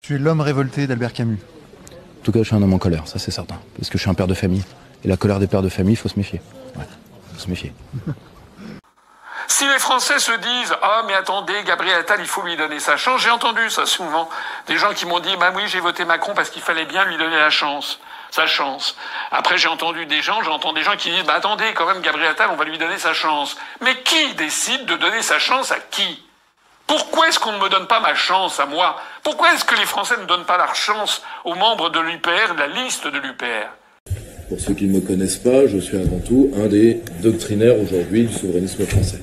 Tu es l'homme révolté d'Albert Camus. En tout cas, je suis un homme en colère, ça c'est certain. Parce que je suis un père de famille. Et la colère des pères de famille, il faut se méfier. Ouais, faut se méfier. Si les Français se disent « Ah, mais attendez, Gabriel Attal, il faut lui donner sa chance », j'ai entendu ça souvent. Des gens qui m'ont dit « Bah oui, j'ai voté Macron parce qu'il fallait bien lui donner la chance, sa chance ». Après, j'entends des gens qui disent « Bah attendez, quand même, Gabriel Attal, on va lui donner sa chance ». Mais qui décide de donner sa chance à qui ? Pourquoi est-ce qu'on ne me donne pas ma chance à moi ? Pourquoi est-ce que les Français ne donnent pas leur chance aux membres de l'UPR, de la liste de l'UPR ? Pour ceux qui ne me connaissent pas, je suis avant tout un des doctrinaires aujourd'hui du souverainisme français.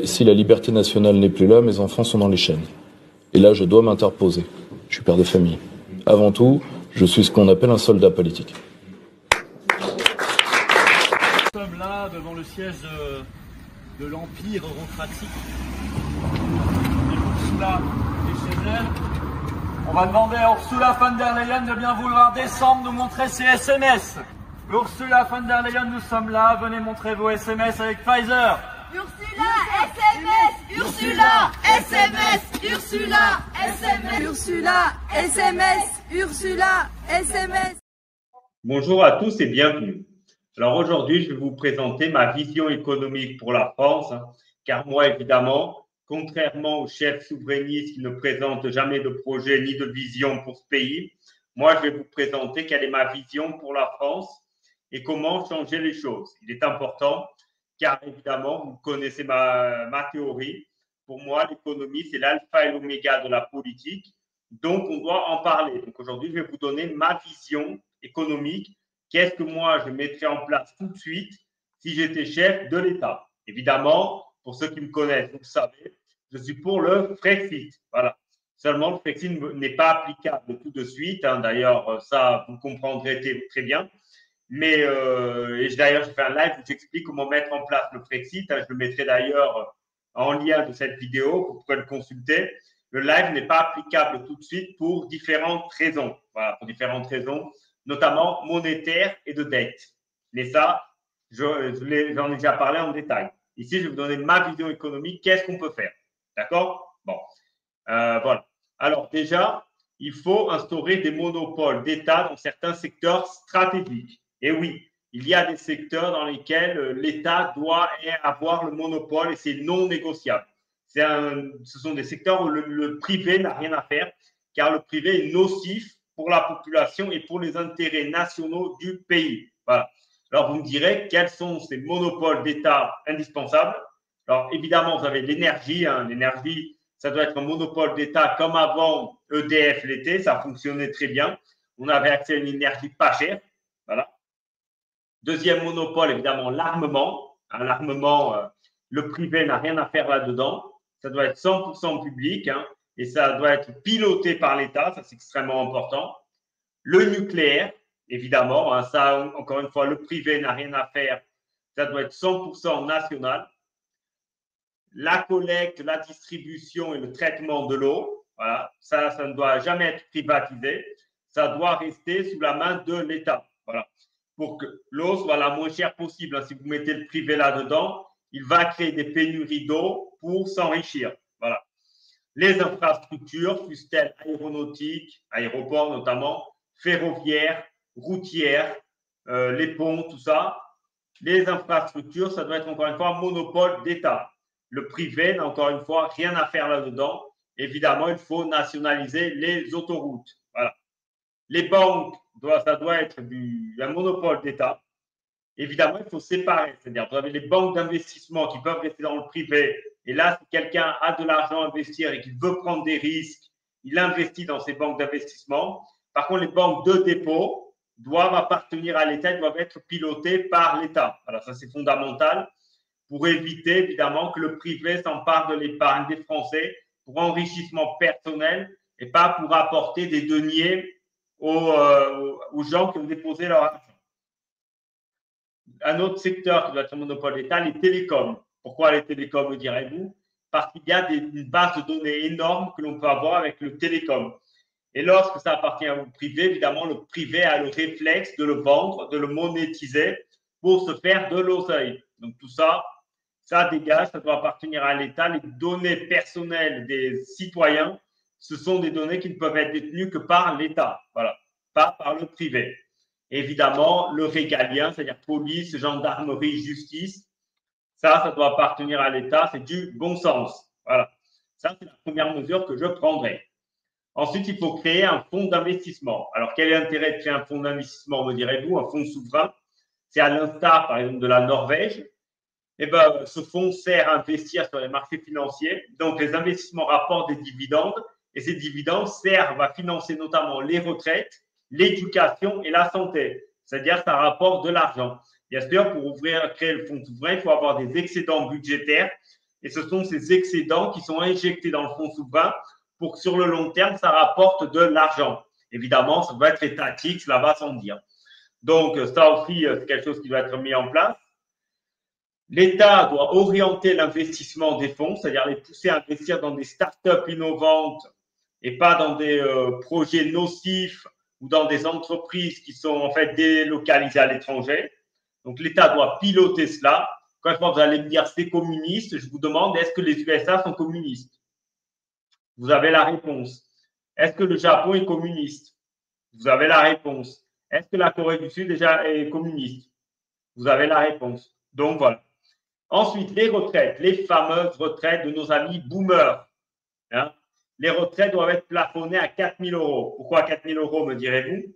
Si la liberté nationale n'est plus là, mes enfants sont dans les chaînes. Et là, je dois m'interposer. Je suis père de famille. Avant tout, je suis ce qu'on appelle un soldat politique. Nous sommes là devant le siège de l'Empire eurocratique. Ursula est chez elle. On va demander à Ursula von der Leyen de bien vouloir descendre nous montrer ses SMS. Ursula von der Leyen, nous sommes là. Venez montrer vos SMS avec Pfizer. Ursula, SMS, Ursula, SMS, Ursula, SMS, Ursula, SMS, Ursula, SMS. Bonjour à tous et bienvenue. Alors aujourd'hui, je vais vous présenter ma vision économique pour la France, car moi, évidemment, contrairement aux chefs souverainistes qui ne présentent jamais de projet ni de vision pour ce pays, moi, je vais vous présenter quelle est ma vision pour la France et comment changer les choses. Il est important car évidemment, vous connaissez ma théorie. Pour moi, l'économie, c'est l'alpha et l'oméga de la politique. Donc, on doit en parler. Donc, aujourd'hui, je vais vous donner ma vision économique. Qu'est-ce que moi, je mettrais en place tout de suite si j'étais chef de l'État? Évidemment, pour ceux qui me connaissent, vous le savez, je suis pour le Frexit. Voilà. Seulement, le Frexit n'est pas applicable tout de suite. D'ailleurs, ça, vous comprendrez très bien. Mais d'ailleurs, je fais un live où j'explique comment mettre en place le Frexit. Je le mettrai d'ailleurs en lien de cette vidéo, vous pourrez le consulter. Le live n'est pas applicable tout de suite pour différentes raisons. Voilà, pour différentes raisons, notamment monétaires et de dette. Mais ça, j'en ai déjà parlé en détail. Ici, je vais vous donner ma vision économique. Qu'est-ce qu'on peut faire? D'accord? Bon, voilà. Alors déjà, il faut instaurer des monopoles d'État dans certains secteurs stratégiques. Et oui, il y a des secteurs dans lesquels l'État doit avoir le monopole et c'est non négociable. Ce sont des secteurs où le privé n'a rien à faire, car le privé est nocif pour la population et pour les intérêts nationaux du pays. Voilà. Alors, vous me direz, quels sont ces monopoles d'État indispensables? Alors, évidemment, vous avez l'énergie. L'énergie, ça doit être un monopole d'État comme avant EDF l'était. Ça fonctionnait très bien. On avait accès à une énergie pas chère. Voilà. Deuxième monopole, évidemment, l'armement. L'armement, le privé n'a rien à faire là-dedans. Ça doit être 100% public et ça doit être piloté par l'État. Ça, c'est extrêmement important. Le nucléaire, évidemment. Ça, encore une fois, le privé n'a rien à faire. Ça doit être 100% national. La collecte, la distribution et le traitement de l'eau. Voilà. Ça ne doit jamais être privatisé. Ça doit rester sous la main de l'État. Voilà. Pour que l'eau soit la moins chère possible. Si vous mettez le privé là-dedans, il va créer des pénuries d'eau pour s'enrichir. Voilà. Les infrastructures, fussent-elles aéronautiques, aéroports notamment, ferroviaires, routières, les ponts, tout ça. Les infrastructures, ça doit être encore une fois un monopole d'État. Le privé n'a encore une fois rien à faire là-dedans. Évidemment, il faut nationaliser les autoroutes. Voilà. Les banques, ça doit être un monopole d'État. Évidemment, il faut séparer. C'est-à-dire, vous avez les banques d'investissement qui peuvent rester dans le privé. Et là, si quelqu'un a de l'argent à investir et qu'il veut prendre des risques, il investit dans ces banques d'investissement. Par contre, les banques de dépôt doivent appartenir à l'État, doivent être pilotées par l'État. Alors, ça, c'est fondamental pour éviter, évidemment, que le privé s'empare de l'épargne des Français pour enrichissement personnel et pas pour apporter des deniers aux gens qui ont déposé leur argent. Un autre secteur qui doit être un monopole d'État, les télécoms. Pourquoi les télécoms, me direz-vous? Parce qu'il y a une base de données énorme que l'on peut avoir avec le télécom. Et lorsque ça appartient au privé, évidemment, le privé a le réflexe de le vendre, de le monétiser pour se faire de l'oseille. Donc tout ça, ça dégage, ça doit appartenir à l'État. Les données personnelles des citoyens, ce sont des données qui ne peuvent être détenues que par l'État, voilà, pas par le privé. Évidemment, le régalien, c'est-à-dire police, gendarmerie, justice, ça doit appartenir à l'État, c'est du bon sens. Voilà, ça c'est la première mesure que je prendrai. Ensuite, il faut créer un fonds d'investissement. Alors, quel est l'intérêt de créer un fonds d'investissement, me direz-vous, un fonds souverain? C'est à l'instar, par exemple, de la Norvège. Eh ben, ce fonds sert à investir sur les marchés financiers. Donc, les investissements rapportent des dividendes et ces dividendes servent à financer notamment les retraites, l'éducation et la santé. C'est-à-dire que ça rapporte de l'argent. Bien sûr, pour créer le fonds souverain, il faut avoir des excédents budgétaires et ce sont ces excédents qui sont injectés dans le fonds souverain pour que sur le long terme, ça rapporte de l'argent. Évidemment, ça doit être étatique, cela va sans dire. Donc, ça aussi, c'est quelque chose qui doit être mis en place. L'État doit orienter l'investissement des fonds, c'est-à-dire les pousser à investir dans des startups innovantes et pas dans des projets nocifs ou dans des entreprises qui sont en fait délocalisées à l'étranger. Donc, l'État doit piloter cela. Quand vous allez me dire c'est communiste, je vous demande est-ce que les USA sont communistes? Vous avez la réponse. Est-ce que le Japon est communiste? Vous avez la réponse. Est-ce que la Corée du Sud déjà est communiste? Vous avez la réponse. Donc, voilà. Ensuite, les retraites, les fameuses retraites de nos amis boomers. Hein? Les retraites doivent être plafonnées à 4 000 euros. Pourquoi 4 000 euros, me direz-vous?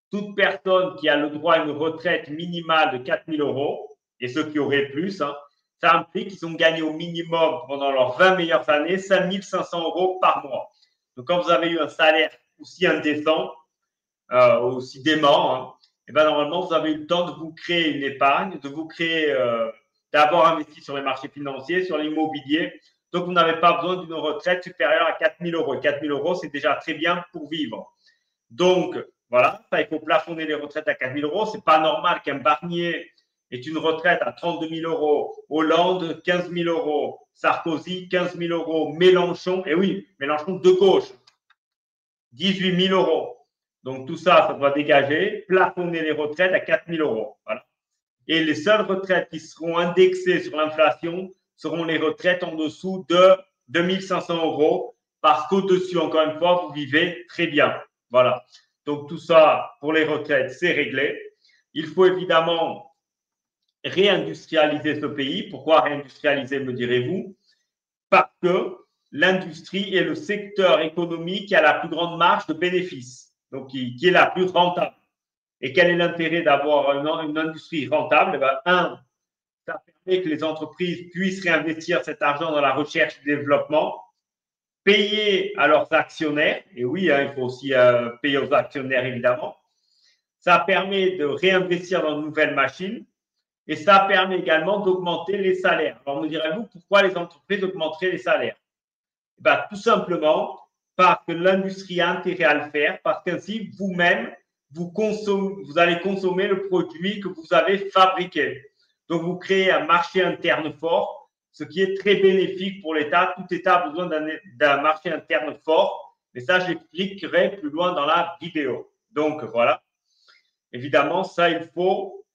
Toute personne qui a le droit à une retraite minimale de 4 000 euros, et ceux qui auraient plus, hein, ça implique qu'ils ont gagné au minimum pendant leurs 20 meilleures années 5 500 euros par mois. Donc, quand vous avez eu un salaire aussi indécent, aussi dément, hein, et ben, normalement, vous avez eu le temps de vous créer une épargne, de vous créer, d'avoir investi sur les marchés financiers, sur l'immobilier. Donc, vous n'avez pas besoin d'une retraite supérieure à 4 000 euros. 4 000 euros, c'est déjà très bien pour vivre. Donc, voilà, ça, il faut plafonner les retraites à 4 000 euros. Ce n'est pas normal qu'un Barnier ait une retraite à 32 000 euros, Hollande, 15 000 euros, Sarkozy, 15 000 euros, Mélenchon, et oui, Mélenchon de gauche, 18 000 euros. Donc, tout ça, ça doit dégager, plafonner les retraites à 4 000 euros. Voilà. Et les seules retraites qui seront indexées sur l'inflation seront les retraites en dessous de 2 500 euros parce qu'au-dessus, encore une fois, vous vivez très bien. Voilà. Donc, tout ça, pour les retraites, c'est réglé. Il faut évidemment réindustrialiser ce pays. Pourquoi réindustrialiser, me direz-vous? Parce que l'industrie est le secteur économique qui a la plus grande marge de bénéfices, donc qui est la plus rentable. Et quel est l'intérêt d'avoir une industrie rentable? Un, ça permet que les entreprises puissent réinvestir cet argent dans la recherche et le développement, payer à leurs actionnaires, et oui, hein, il faut aussi payer aux actionnaires évidemment. Ça permet de réinvestir dans de nouvelles machines et ça permet également d'augmenter les salaires. Alors, me direz-vous, pourquoi les entreprises augmenteraient les salaires? Tout simplement parce que l'industrie a intérêt à le faire, parce qu'ainsi, vous-même, vous allez consommer le produit que vous avez fabriqué. Donc, vous créez un marché interne fort, ce qui est très bénéfique pour l'État. Tout État a besoin d'un marché interne fort, mais ça, j'expliquerai plus loin dans la vidéo. Donc, voilà. Évidemment, ça, il faut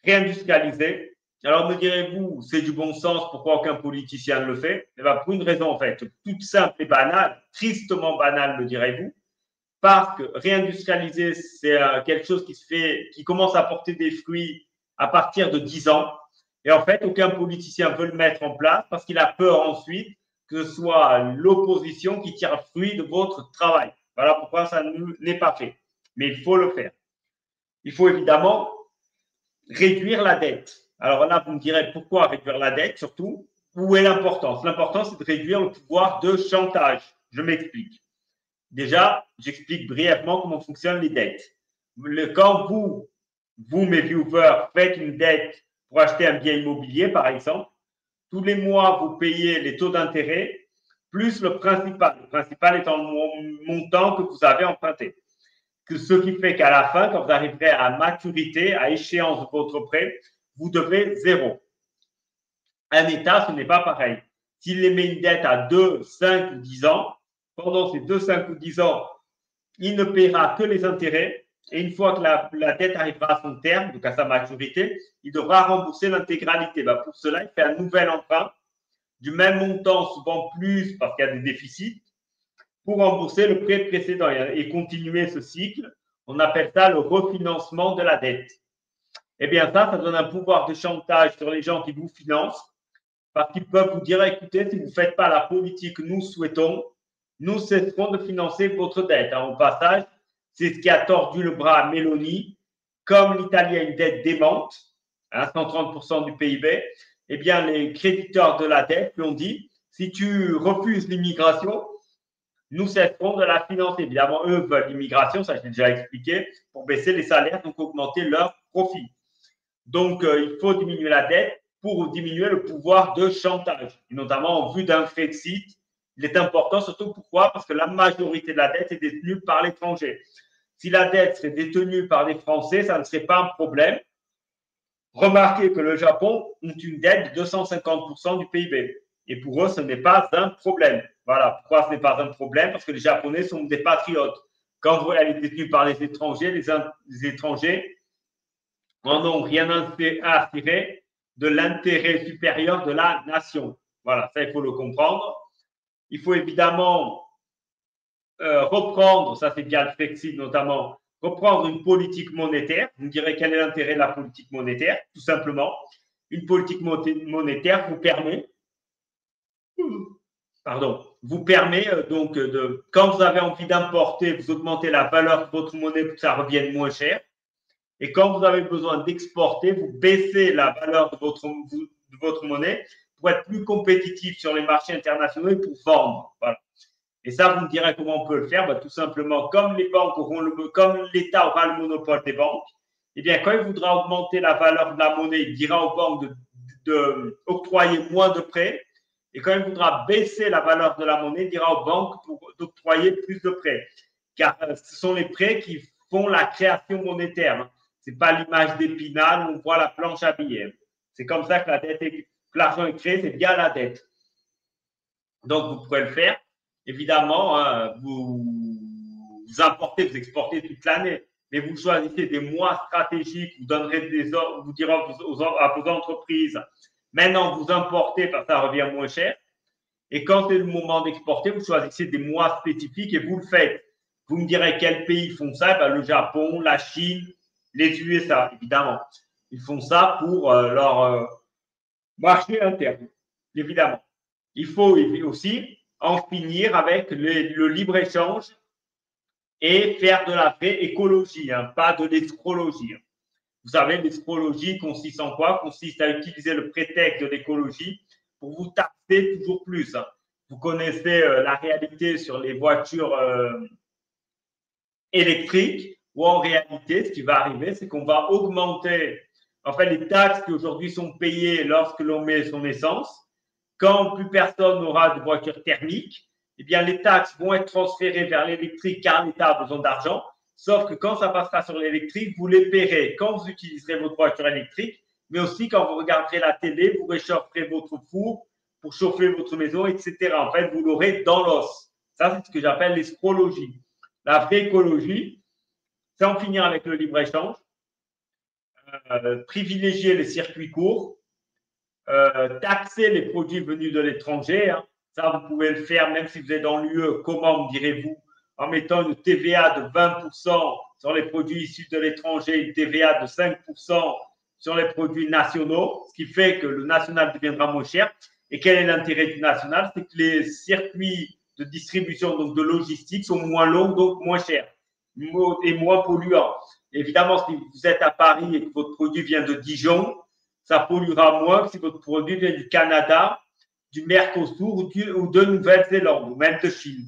réindustrialiser. Alors, me direz-vous, c'est du bon sens, pourquoi aucun politicien ne le fait? Pour une raison, en fait, toute simple et banale, tristement banale, me direz-vous. Parce que réindustrialiser, c'est quelque chose qui commence à porter des fruits à partir de 10 ans. Et en fait, aucun politicien veut le mettre en place parce qu'il a peur ensuite que ce soit l'opposition qui tire fruit de votre travail. Voilà pourquoi ça n'est pas fait. Mais il faut le faire. Il faut évidemment réduire la dette. Alors là, vous me direz pourquoi réduire la dette surtout? Où est l'importance? L'importance, c'est de réduire le pouvoir de chantage. Je m'explique. Déjà, j'explique brièvement comment fonctionnent les dettes. Quand vous, mes viewers, faites une dette pour acheter un bien immobilier, par exemple, tous les mois, vous payez les taux d'intérêt plus le principal. Le principal étant le montant que vous avez emprunté. Ce qui fait qu'à la fin, quand vous arriverez à maturité, à échéance de votre prêt, vous devrez 0. Un État, ce n'est pas pareil. S'il émet une dette à 2, 5 ou 10 ans, pendant ces 2, 5 ou 10 ans, il ne paiera que les intérêts. Et une fois que la dette arrivera à son terme, donc à sa maturité, il devra rembourser l'intégralité. Pour cela, il fait un nouvel emprunt du même montant, souvent plus parce qu'il y a des déficits, pour rembourser le prêt précédent et continuer ce cycle. On appelle ça le refinancement de la dette. Eh bien, ça donne un pouvoir de chantage sur les gens qui vous financent parce qu'ils peuvent vous dire, écoutez, si vous ne faites pas la politique que nous souhaitons, nous cesserons de financer votre dette. Au passage, c'est ce qui a tordu le bras à Meloni. Comme l'Italie a une dette démente, 130% du PIB, eh bien, les créditeurs de la dette lui ont dit, si tu refuses l'immigration, nous cesserons de la financer. Évidemment, eux veulent l'immigration, ça j'ai déjà expliqué, pour baisser les salaires, donc augmenter leurs profits. Donc, il faut diminuer la dette pour diminuer le pouvoir de chantage, et notamment en vue d'un Frexit. Il est important, surtout pourquoi? Parce que la majorité de la dette est détenue par l'étranger. Si la dette serait détenue par des Français, ça ne serait pas un problème. Remarquez que le Japon a une dette de 250% du PIB. Et pour eux, ce n'est pas un problème. Voilà. Pourquoi ce n'est pas un problème? Parce que les Japonais sont des patriotes. Quand elle est détenue par les étrangers, les étrangers n'en ont rien à tirer de l'intérêt supérieur de la nation. Voilà, ça, il faut le comprendre. Il faut évidemment reprendre, ça c'est bien le Frexit notamment, reprendre une politique monétaire. Vous me direz quel est l'intérêt de la politique monétaire? Tout simplement, une politique monétaire vous permet, donc quand vous avez envie d'importer, vous augmentez la valeur de votre monnaie pour que ça revienne moins cher. Et quand vous avez besoin d'exporter, vous baissez la valeur de votre monnaie pour être plus compétitif sur les marchés internationaux et pour vendre. Voilà. Et ça, vous me direz comment on peut le faire? Tout simplement, comme les banques comme l'État aura le monopole des banques, eh bien, quand il voudra augmenter la valeur de la monnaie, il dira aux banques d'octroyer moins de prêts. Et quand il voudra baisser la valeur de la monnaie, il dira aux banques d'octroyer plus de prêts. Car ce sont les prêts qui font la création monétaire. Ce n'est pas l'image d'Épinal où on voit la planche à billets. C'est comme ça que l'argent est créé, c'est via la dette. Donc, vous pourrez le faire. Évidemment, vous importez, vous exportez toute l'année, mais vous choisissez des mois stratégiques, vous donnerez des ordres, vous direz à vos entreprises, maintenant vous importez parce que ça revient moins cher. Et quand c'est le moment d'exporter, vous choisissez des mois spécifiques et vous le faites. Vous me direz quels pays font ça? Le Japon, la Chine, les USA, évidemment. Ils font ça pour leur marché interne, évidemment. Il faut aussi en finir avec le libre-échange et faire de la vraie écologie, pas de l'escrologie. Vous savez, l'escrologie consiste en quoi? Consiste à utiliser le prétexte de l'écologie pour vous taxer toujours plus. Vous connaissez la réalité sur les voitures électriques, où en réalité, ce qui va arriver, c'est qu'on va augmenter les taxes qui aujourd'hui sont payées lorsque l'on met son essence. Quand plus personne n'aura de voiture thermique, eh bien, les taxes vont être transférées vers l'électrique car l'État a besoin d'argent. Sauf que quand ça passera sur l'électrique, vous les paierez quand vous utiliserez votre voiture électrique, mais aussi quand vous regarderez la télé, vous réchaufferez votre four pour chauffer votre maison, etc. En fait, vous l'aurez dans l'os. Ça, c'est ce que j'appelle l'escrologie. La vraie écologie, c'est en finir avec le libre-échange, privilégier les circuits courts, taxer les produits venus de l'étranger. Ça, vous pouvez le faire même si vous êtes dans l'UE. Comment, me direz-vous? En mettant une TVA de 20% sur les produits issus de l'étranger, une TVA de 5% sur les produits nationaux, ce qui fait que le national deviendra moins cher. Et quel est l'intérêt du national? C'est que les circuits de distribution, donc de logistique, sont moins longs, donc moins chers et moins polluants. Évidemment, si vous êtes à Paris et que votre produit vient de Dijon, ça polluera moins que si votre produit vient du Canada, du Mercosur ou de Nouvelle-Zélande, ou même de Chine.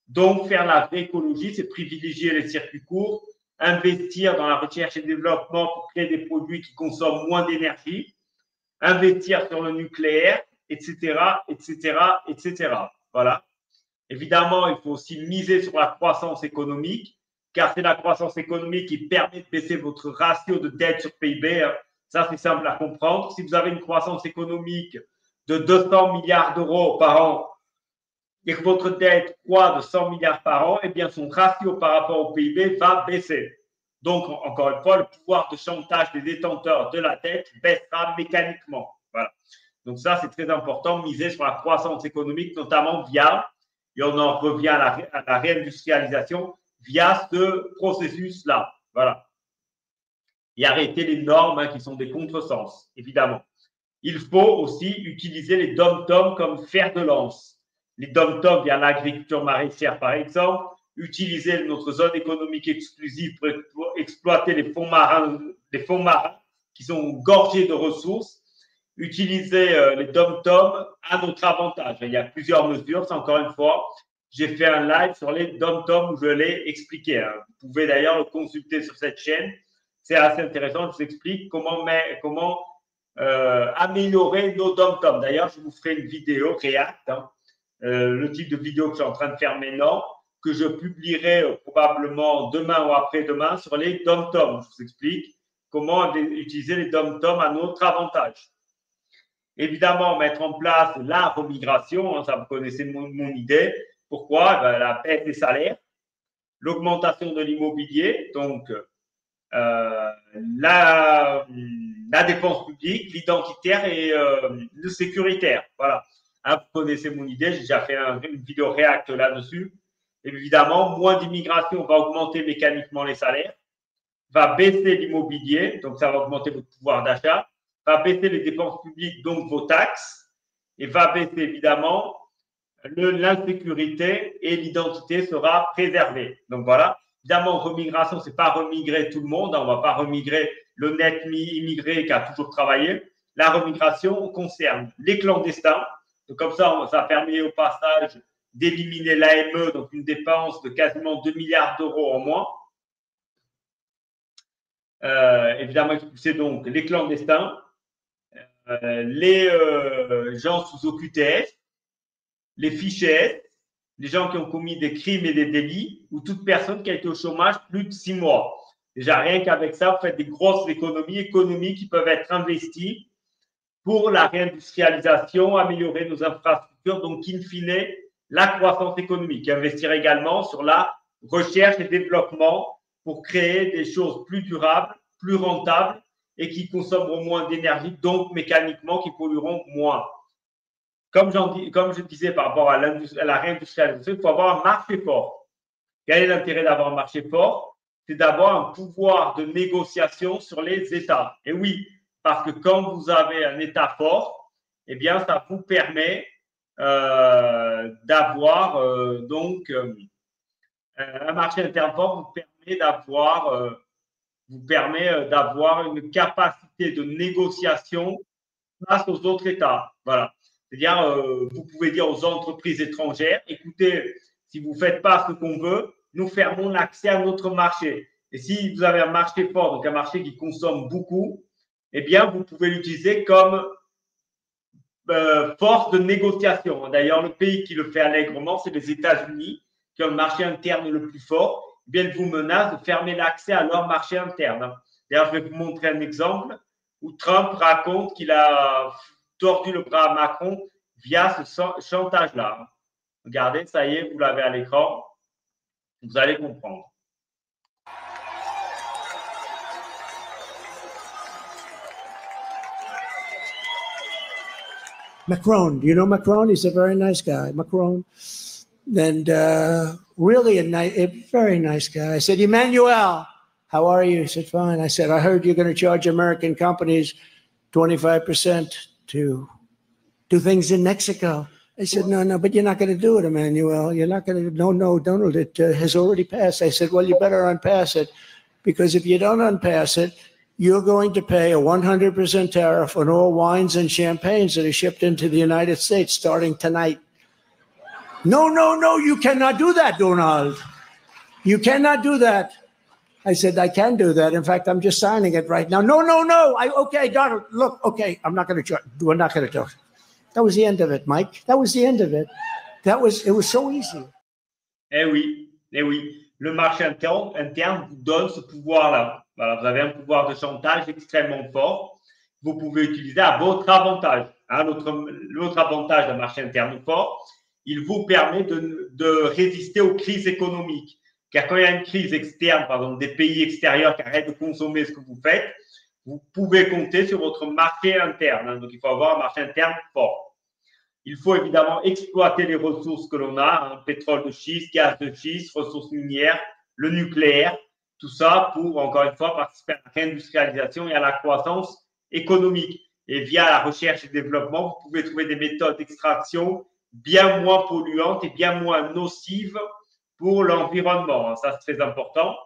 Donc, faire la vraie écologie, c'est privilégier les circuits courts, investir dans la recherche et développement pour créer des produits qui consomment moins d'énergie, investir sur le nucléaire, etc., etc., etc. Voilà. Évidemment, il faut aussi miser sur la croissance économique, car c'est la croissance économique qui permet de baisser votre ratio de dette sur PIB. Ça, c'est simple à comprendre. Si vous avez une croissance économique de 200 milliards d'euros par an et que votre dette croît de 100 milliards par an, eh bien, son ratio par rapport au PIB va baisser. Donc, encore une fois, le pouvoir de chantage des détenteurs de la dette baissera mécaniquement. Voilà. Donc, ça, c'est très important, miser sur la croissance économique, notamment via, et on en revient à la réindustrialisation, via ce processus-là. Voilà. Et arrêter les normes qui sont des contresens, évidemment. Il faut aussi utiliser les dom-toms comme fer de lance. Les dom-toms via l'agriculture maraîchère, par exemple, utiliser notre zone économique exclusive pour exploiter les fonds marins qui sont gorgés de ressources, utiliser les dom-toms à notre avantage. Il y a plusieurs mesures, c'est encore une fois, j'ai fait un live sur les dom-toms où je l'ai expliqué. Vous pouvez d'ailleurs le consulter sur cette chaîne. C'est assez intéressant, je vous explique comment améliorer nos dom-toms. D'ailleurs, je vous ferai une vidéo React, le type de vidéo que je suis en train de faire maintenant, que je publierai probablement demain ou après-demain sur les dom-toms. Je vous explique comment utiliser les dom-toms à notre avantage. Évidemment, mettre en place la remigration, ça vous connaissez mon idée. Pourquoi? La baisse des salaires, l'augmentation de l'immobilier, donc la dépense publique, l'identitaire et le sécuritaire. Voilà. Vous connaissez mon idée, j'ai déjà fait une vidéo React là-dessus. Évidemment, moins d'immigration va augmenter mécaniquement les salaires, va baisser l'immobilier, donc ça va augmenter votre pouvoir d'achat, va baisser les dépenses publiques, donc vos taxes, et va baisser évidemment l'insécurité et l'identité sera préservée. Donc voilà, évidemment, remigration, ce n'est pas remigrer tout le monde, on ne va pas remigrer le net immigré qui a toujours travaillé. La remigration concerne les clandestins, donc comme ça permet au passage d'éliminer l'AME, donc une dépense de quasiment 2 milliards d'euros en moins. Évidemment, expulser donc les clandestins, les gens sous OQTF, les fichés, les gens qui ont commis des crimes et des délits, ou toute personne qui a été au chômage plus de 6 mois. Déjà, rien qu'avec ça, vous faites des grosses économies qui peuvent être investies pour la réindustrialisation, améliorer nos infrastructures, donc in fine, la croissance économique. Investir également sur la recherche et développement pour créer des choses plus durables, plus rentables et qui consommeront moins d'énergie, donc mécaniquement qui pollueront moins. Comme je disais par rapport à la réindustrialisation, il faut avoir un marché fort. Quel est l'intérêt d'avoir un marché fort? C'est d'avoir un pouvoir de négociation sur les États. Et oui, parce que quand vous avez un État fort, eh bien, ça vous permet d'avoir un marché interne fort vous permet d'avoir une capacité de négociation face aux autres États. Voilà. C'est-à-dire, vous pouvez dire aux entreprises étrangères, écoutez, si vous ne faites pas ce qu'on veut, nous fermons l'accès à notre marché. Et si vous avez un marché fort, donc un marché qui consomme beaucoup, eh bien, vous pouvez l'utiliser comme force de négociation. D'ailleurs, le pays qui le fait allègrement, c'est les États-Unis, qui ont le marché interne le plus fort. Eh bien, ils vous menacent de fermer l'accès à leur marché interne. D'ailleurs, je vais vous montrer un exemple où Trump raconte qu'il a tordu le bras à Macron via ce chantage-là. Regardez, ça y est, vous l'avez à l'écran. Vous allez comprendre. Macron, do you know Macron? He's a very nice guy, Macron. And really a very nice guy. I said, Emmanuel, how are you? He said, fine. I said, I heard you're going to charge American companies 25% to do things in Mexico. I said, no, but you're not going to do it, Emmanuel. You're not going to, no, Donald, it has already passed. I said, well, you better unpass it, because if you don't unpass it, you're going to pay a 100% tariff on all wines and champagnes that are shipped into the United States starting tonight. No, you cannot do that, Donald. You cannot do that. I said, I can do that. In fact, I'm just signing it right now. No. Okay, Donald, look, okay, we're not going to talk. That was the end of it, Mike. That was the end of it. It was so easy. Eh oui. Le marché interne vous donne ce pouvoir-là. Voilà, vous avez un pouvoir de chantage extrêmement fort. Vous pouvez utiliser à votre avantage. L'autre avantage d'un marché interne fort, il vous permet de résister aux crises économiques. Car quand il y a une crise externe, par exemple des pays extérieurs qui arrêtent de consommer ce que vous faites, vous pouvez compter sur votre marché interne. Hein. Donc, il faut avoir un marché interne fort. Il faut évidemment exploiter les ressources que l'on a, hein, pétrole de schiste, gaz de schiste, ressources minières, le nucléaire, tout ça pour, encore une fois, participer à la réindustrialisation et à la croissance économique. Et via la recherche et développement, vous pouvez trouver des méthodes d'extraction bien moins polluantes et bien moins nocives pour l'environnement. Ça, c'est très important.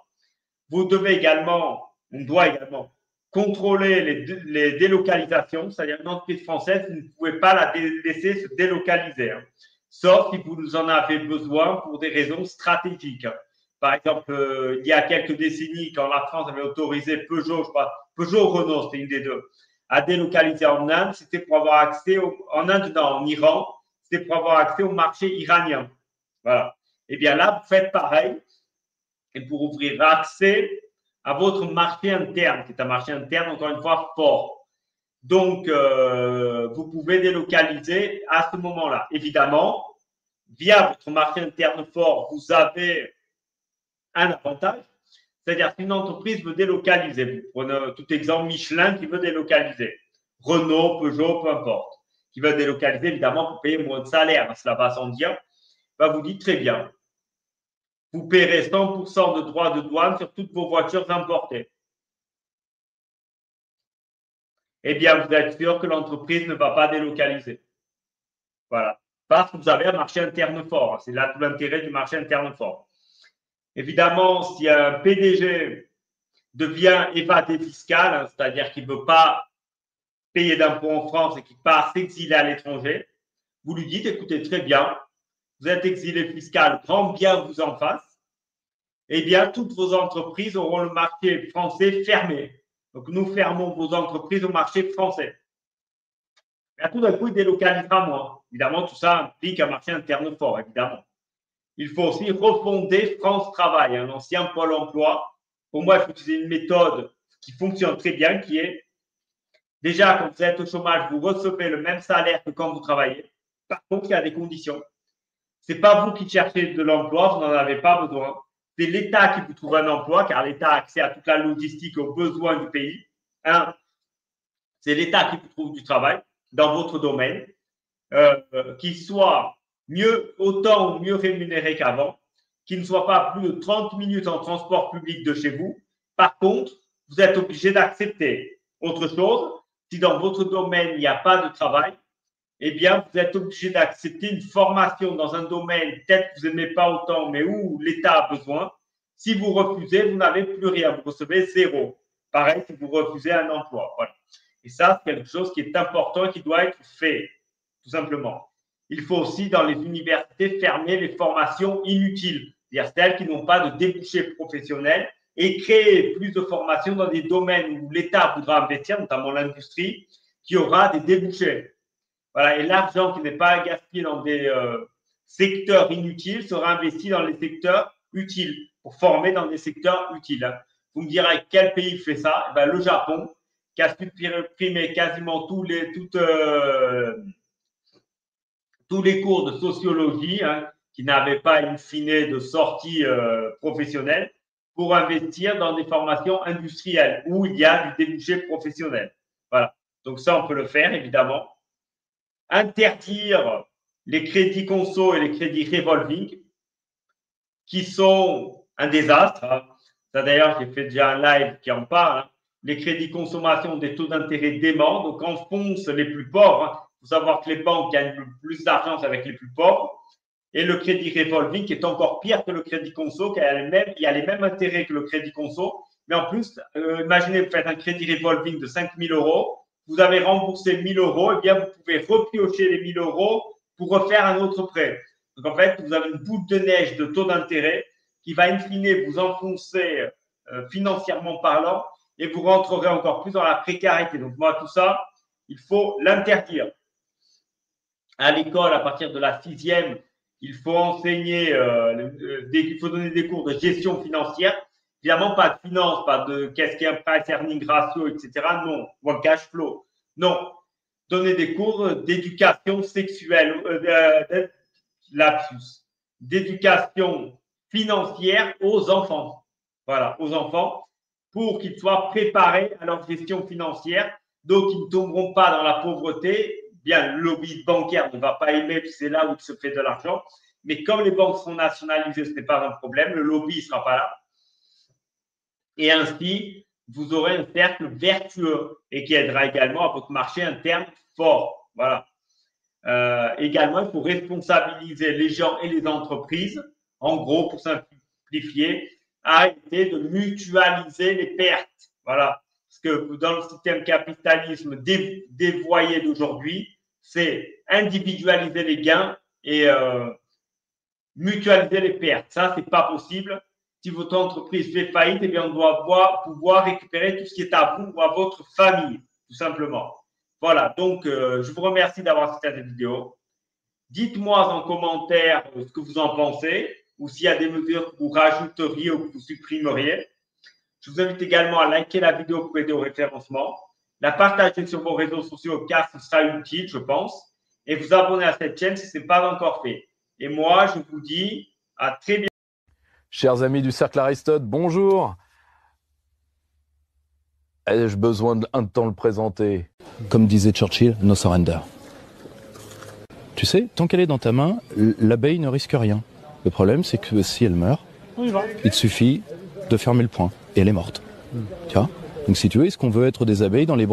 Vous devez également, on doit également contrôler les délocalisations, c'est-à-dire une entreprise française, vous ne pouvez pas la laisser se délocaliser, hein, sauf si vous en avez besoin pour des raisons stratégiques. Par exemple, il y a quelques décennies, quand la France avait autorisé Peugeot, je crois, Peugeot-Renault, c'était une des deux, à délocaliser en Inde, c'était pour avoir accès en Iran, c'était pour avoir accès au marché iranien. Voilà. Et bien là, vous faites pareil, et pour ouvrir accès à votre marché interne, qui est un marché interne, encore une fois, fort. Donc, vous pouvez délocaliser à ce moment-là. Évidemment, via votre marché interne fort, vous avez un avantage, c'est-à-dire qu'une entreprise veut délocaliser. Vous prenez tout exemple Michelin qui veut délocaliser, Renault, Peugeot, peu importe, qui veut délocaliser, évidemment, pour payer moins de salaire, cela va sans dire. Vous dites très bien, vous paierez 100% de droits de douane sur toutes vos voitures importées. Eh bien, vous êtes sûr que l'entreprise ne va pas délocaliser. Voilà. Parce que vous avez un marché interne fort. C'est là tout l'intérêt du marché interne fort. Évidemment, si un PDG devient évadé fiscal, hein, c'est-à-dire qu'il ne veut pas payer d'impôts en France et qu'il part s'exiler à l'étranger, vous lui dites, écoutez, très bien, vous êtes exilé fiscal, grand bien vous en fasse, eh bien, toutes vos entreprises auront le marché français fermé. Donc, nous fermons vos entreprises au marché français. Et à tout d'un coup, il délocalisera moins. Évidemment, tout ça implique un marché interne fort, évidemment. Il faut aussi refonder France Travail, un ancien Pôle emploi. Pour moi, il faut utiliser une méthode qui fonctionne très bien, qui est déjà, quand vous êtes au chômage, vous recevez le même salaire que quand vous travaillez. Par contre, il y a des conditions. Ce n'est pas vous qui cherchez de l'emploi, vous n'en avez pas besoin. C'est l'État qui vous trouve un emploi, car l'État a accès à toute la logistique aux besoins du pays. C'est l'État qui vous trouve du travail dans votre domaine, qui soit autant ou mieux rémunéré qu'avant, qui ne soit pas plus de 30 minutes en transport public de chez vous. Par contre, vous êtes obligé d'accepter autre chose. Si dans votre domaine, il n'y a pas de travail, eh bien, vous êtes obligé d'accepter une formation dans un domaine peut-être que vous n'aimez pas autant, mais où l'État a besoin. Si vous refusez, vous n'avez plus rien, vous recevez zéro. Pareil si vous refusez un emploi. Voilà. Et ça, c'est quelque chose qui est important et qui doit être fait, tout simplement. Il faut aussi, dans les universités, fermer les formations inutiles, c'est-à-dire celles qui n'ont pas de débouchés professionnels, et créer plus de formations dans des domaines où l'État voudra investir, notamment l'industrie, qui aura des débouchés. Voilà, et l'argent qui n'est pas gaspillé dans des secteurs inutiles sera investi dans les secteurs utiles, pour former dans des secteurs utiles. Vous me direz quel pays fait ça? Eh bien, le Japon, qui a supprimé quasiment tous les cours de sociologie, hein, qui n'avaient pas in fine de sortie professionnelle, pour investir dans des formations industrielles où il y a du débouché professionnel. Voilà. Donc ça, on peut le faire, évidemment. Interdire les crédits conso et les crédits revolving, qui sont un désastre. Hein. Ça, d'ailleurs, j'ai fait déjà un live qui en parle. Hein. Les crédits consommation ont des taux d'intérêt déments, donc enfoncent les plus pauvres. Hein. Il faut savoir que les banques gagnent le plus d'argent avec les plus pauvres. Et le crédit revolving qui est encore pire que le crédit conso, car il y a les mêmes intérêts que le crédit conso. Mais en plus, imaginez, vous faites un crédit revolving de 5 000 €, vous avez remboursé 1 000 €, et bien vous pouvez repiocher les 1 000 € pour refaire un autre prêt. Donc en fait, vous avez une boule de neige de taux d'intérêt qui va in fine vous enfoncer financièrement parlant et vous rentrerez encore plus dans la précarité. Donc moi, tout ça, il faut l'interdire. À l'école, à partir de la 6e, il faut enseigner, il faut donner des cours de gestion financière. Évidemment, pas de finance, pas de qu'est-ce qu'est un price earning ratio, etc. Non, ou un cash flow. Non. Donner des cours d'éducation sexuelle, lapsus, d'éducation financière aux enfants. Voilà, aux enfants, pour qu'ils soient préparés à leur gestion financière, donc ils ne tomberont pas dans la pauvreté. Bien, le lobby bancaire ne va pas aimer, puis c'est là où il se fait de l'argent. Mais comme les banques sont nationalisées, ce n'est pas un problème, le lobby ne sera pas là. Et ainsi, vous aurez un cercle vertueux et qui aidera également à votre marché interne fort. Voilà. Également, il faut responsabiliser les gens et les entreprises. En gros, pour simplifier, arrêter de mutualiser les pertes. Voilà. Parce que dans le système capitalisme dévoyé d'aujourd'hui, c'est individualiser les gains et mutualiser les pertes. Ça, c'est pas possible. Si votre entreprise fait faillite, eh bien, on doit pouvoir récupérer tout ce qui est à vous ou à votre famille, tout simplement. Voilà, donc je vous remercie d'avoir assisté à cette vidéo. Dites-moi en commentaire ce que vous en pensez ou s'il y a des mesures que vous rajouteriez ou que vous supprimeriez. Je vous invite également à liker la vidéo pour aider au référencement, la partager sur vos réseaux sociaux car ce sera utile, je pense, et vous abonner à cette chaîne si ce n'est pas encore fait. Et moi, je vous dis à très bientôt. Chers amis du Cercle Aristote, bonjour. Ai-je besoin d'un temps de le présenter? Comme disait Churchill, no surrender. Tu sais, tant qu'elle est dans ta main, l'abeille ne risque rien. Le problème, c'est que si elle meurt, il te suffit de fermer le poing et elle est morte. Tu vois? Donc si tu veux, est-ce qu'on veut être des abeilles dans les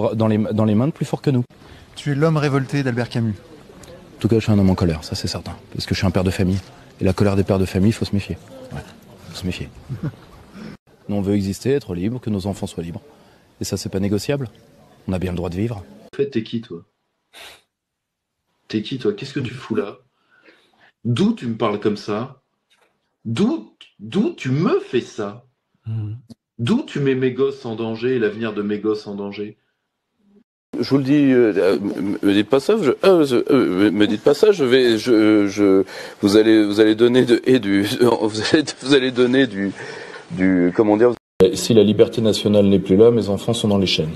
mains de plus forts que nous? Tu es l'homme révolté d'Albert Camus. En tout cas, je suis un homme en colère, ça c'est certain. Parce que je suis un père de famille. Et la colère des pères de famille, il faut se méfier. Ouais, faut se méfier. Nous, on veut exister, être libre, que nos enfants soient libres. Et ça, c'est pas négociable. On a bien le droit de vivre. En fait, t'es qui, toi? T'es qui, toi? Qu'est-ce que tu fous là? D'où tu me parles comme ça? D'où tu me fais ça? D'où tu mets mes gosses en danger et l'avenir de mes gosses en danger? Je vous le dis, me dites pas ça. Me dites pas ça. Vous allez donner vous allez donner du comment dire. Si la liberté nationale n'est plus là, mes enfants sont dans les chaînes.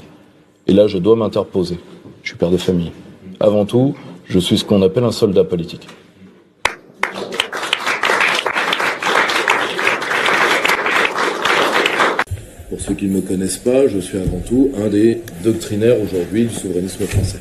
Et là, je dois m'interposer. Je suis père de famille. Avant tout, je suis ce qu'on appelle un soldat politique. Pour ceux qui ne me connaissent pas, je suis avant tout un des doctrinaires aujourd'hui du souverainisme français.